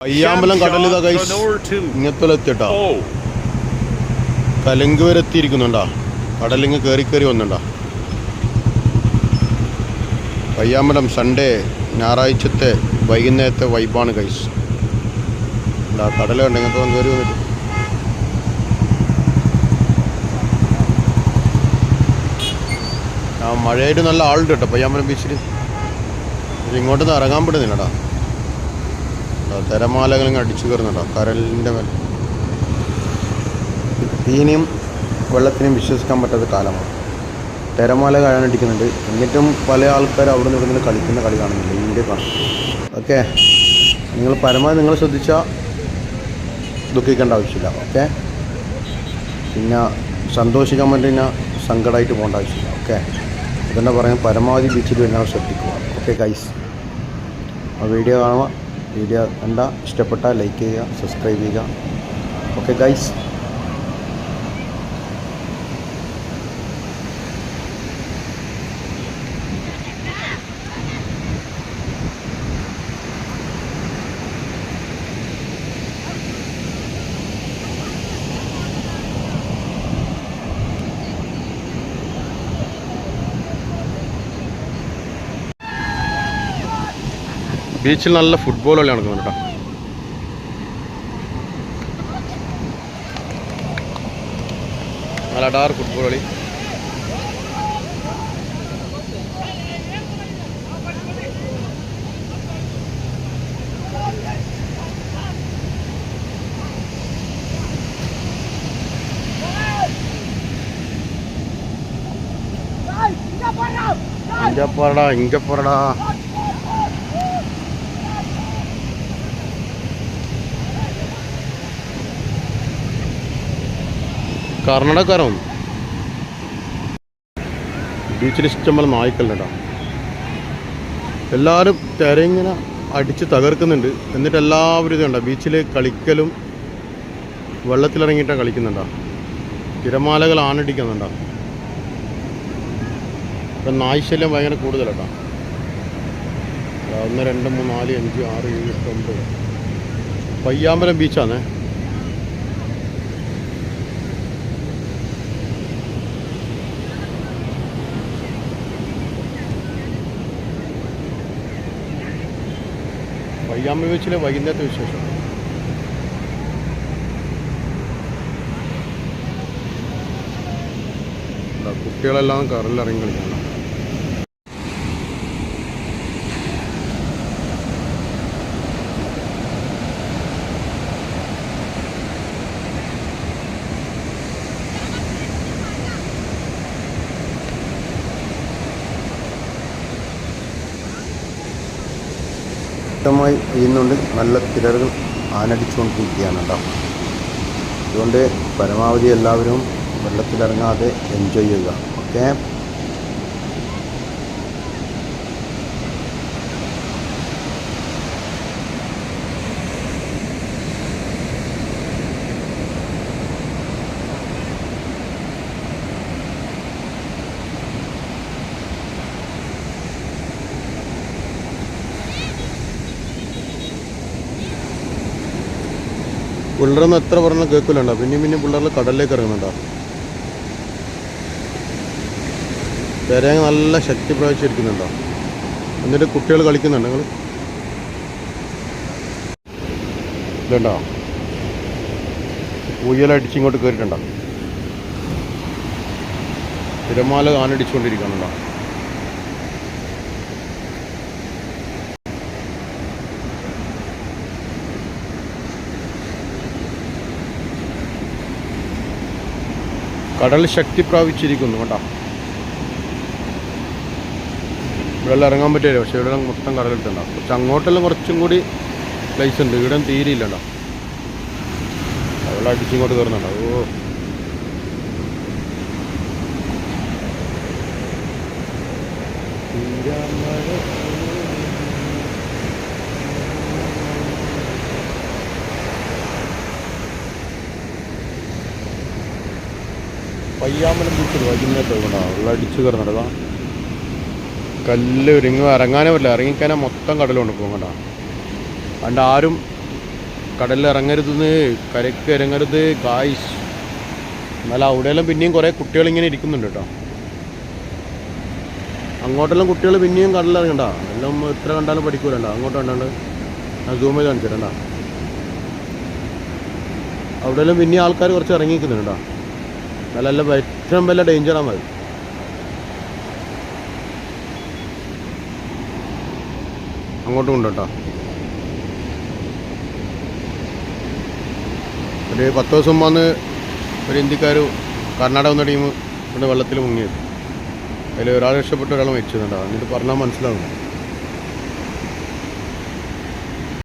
Payyambalam കടലിതാ guys ഇങ്ങനത്തെത്തിട്ടാ കലുങ്ക് വരെ എത്തിയിരിക്കുന്നുണ്ടാ. കടലിങ് കയറി വന്നുണ്ടാ. Payyambalam Sunday ഞായറാഴ്ചത്തെ വൈകുന്നേരത്തെ വൈബാണ് ഗൈസ്. കടലുണ്ട് ഇങ്ങനത്തെ കയറി വന്നിട്ട്. ആ മഴയായിട്ട് നല്ല ആളുണ്ട് കേട്ടോ പയ്യാമ്പലം ബീച്ചിൽ. ഇങ്ങോട്ടൊന്നും ഇറങ്ങാൻ പറ്റുന്നില്ലടാ. തിരമാലകളിങ്ങനെ അടിച്ചു കയറുന്നുണ്ടോ കടലിൻ്റെ മേലെ. തീനെയും വെള്ളത്തിനെയും വിശ്വസിക്കാൻ പറ്റാത്ത കാലമാണ്. തിരമാല കാണാനടിക്കുന്നുണ്ട്. എന്നിട്ടും പല ആൾക്കാർ അവിടെ നിന്ന് ഇവിടെ കളിക്കുന്ന കളി കാണുന്നില്ല. ഇതിൻ്റെ കാണും. ഓക്കെ, നിങ്ങൾ പരമാവധി നിങ്ങൾ ശ്രദ്ധിച്ചാൽ ദുഃഖിക്കേണ്ട ആവശ്യമില്ല. ഓക്കെ, പിന്നെ സന്തോഷിക്കാൻ വേണ്ടി കഴിഞ്ഞാൽ സങ്കടമായിട്ട് പോകേണ്ട ആവശ്യമില്ല. ഓക്കെ, ഇതെന്നെ പറയാൻ പരമാവധി ബീച്ചിൽ വരുന്നവർ ശ്രദ്ധിക്കുക. ഓക്കെ ഗൈസ്, ആ വീഡിയോ കാണുക. വീഡിയോ കണ്ട ഇഷ്ടപ്പെട്ടാൽ ലൈക്ക് ചെയ്യുക, സബ്സ്ക്രൈബ് ചെയ്യുക. Okay guys. ബീച്ചിൽ നല്ല ഫുട്ബോൾ കളി നടക്കുന്നുണ്ട് കേട്ടോ. നല്ല അടാറ് ഫുട്ബോൾ കളി. ഇഞ്ചപ്പറടാ കർണാടകക്കാരാണ്. ബീച്ചിൽ ഇഷ്ടംപോലെ നായ്ക്കളുണ്ട്. എല്ലാവരും തിരയിങ്ങനെ അടിച്ച് തകർക്കുന്നുണ്ട്. എന്നിട്ട് എല്ലാവരും ഇതുണ്ട് ബീച്ചിൽ കളിക്കലും വെള്ളത്തിലിറങ്ങിയിട്ടാണ് കളിക്കുന്നുണ്ടോ. തിരമാലകൾ ആണടിക്കുന്നുണ്ടോ. ഇപ്പം നായ്ശല്യം ഭയങ്കര കൂടുതലാട്ടോ. 1 2 3 4 5 6 7 8 9 പയ്യാമ്പലം ബീച്ചാണ്. പയ്യാമ്പലം ബീച്ചിലെ വൈകുന്നേരത്തെ വിശേഷം. കുട്ടികളെല്ലാം കടലിലിറങ്ങി കളിക്കണം. ശക്തമായി പെയ്യുന്നുണ്ട്. നല്ല തിരകൾ ആനടിച്ചുകൊണ്ടിരിക്കുകയാണ് കേട്ടോ. അതുകൊണ്ട് പരമാവധി എല്ലാവരും വെള്ളത്തിലിറങ്ങാതെ എൻജോയ് ചെയ്യുക. ഓക്കെ, പിള്ളേരൊന്നും എത്ര പറഞ്ഞാൽ കേൾക്കില്ലണ്ടോ. പിന്നെയും പിള്ളേർ കടലിലേക്ക് ഇറങ്ങുന്നുണ്ടോ. തിരങ്ങ് നല്ല ശക്തി പ്രാപിച്ചിരിക്കുന്നുണ്ടോ. എന്നിട്ട് കുട്ടികൾ കളിക്കുന്നുണ്ട്. നിങ്ങൾ ഇതുണ്ടോ, ഊയലടിച്ച് ഇങ്ങോട്ട് കയറിയിട്ടുണ്ടോ. തിരമാല ആനടിച്ചുകൊണ്ടിരിക്കുന്നുണ്ടോ. കടൽ ശക്തി പ്രാപിച്ചിരിക്കുന്നു കേട്ടോ. ഇവിടെ ഇറങ്ങാൻ പറ്റില്ല. പക്ഷേ ഇവിടെ മൊത്തം കടലിട്ടുണ്ടാവും. കുറച്ച് അങ്ങോട്ടെല്ലാം കുറച്ചും കൂടി പ്ലേസ് ഉണ്ട്. ഇവിടെ തീരെയില്ലണ്ടോ. വെള്ളം അടിച്ചിങ്ങോട്ട് കയറുന്നുണ്ടോ. ഓ, പയ്യാമ്പലം ബീച്ചിൽ വൈകുന്നേരത്ത് കൊണ്ടാണ് വെള്ളം അടിച്ചു കയറുന്നുണ്ട്. കല്ല് ഇറങ്ങാനേ പറ്റില്ല. ഇറങ്ങിക്കാനാൽ മൊത്തം കടലുകൊണ്ട് പോകും കേട്ടോ. അതുകൊണ്ട് ആരും കടലിൽ ഇറങ്ങരുതെന്ന്, കരയ്ക്ക് ഇറങ്ങരുത് ഗായ്സ്. എന്നാൽ അവിടെയെല്ലാം പിന്നെയും കുറേ കുട്ടികളിങ്ങനെ ഇരിക്കുന്നുണ്ട് കേട്ടോ. അങ്ങോട്ടെല്ലാം കുട്ടികൾ പിന്നെയും കടലിറങ്ങണ്ട, എല്ലാം എത്ര കണ്ടാലും പഠിക്കൂലണ്ട. അങ്ങോട്ട് കണ്ടാണ്ട് ഞാൻ സൂം ചെയ്ത് കാണിച്ചിട്ടുണ്ടോ, അവിടെയെല്ലാം പിന്നെയും ആൾക്കാർ കുറച്ച് ഇറങ്ങിക്കുന്നുണ്ട് കേട്ടോ. നല്ല ഏറ്റവും വലിയ ഡേഞ്ചറാണ് അത്. അങ്ങോട്ടും ഉണ്ട് കേട്ടോ. ഒരു 10 ദിവസം വന്ന് ഒരു ഇന്ത്യക്കാർ കർണാടക എന്ന ടീം ഇവിടെ വെള്ളത്തിൽ മുങ്ങിയത്. അതിൽ ഒരാൾ രക്ഷപ്പെട്ട് ഒരാൾ മരിച്ചിട്ടുണ്ടാവും. എന്നിട്ട് പറഞ്ഞാൽ മനസ്സിലാവും.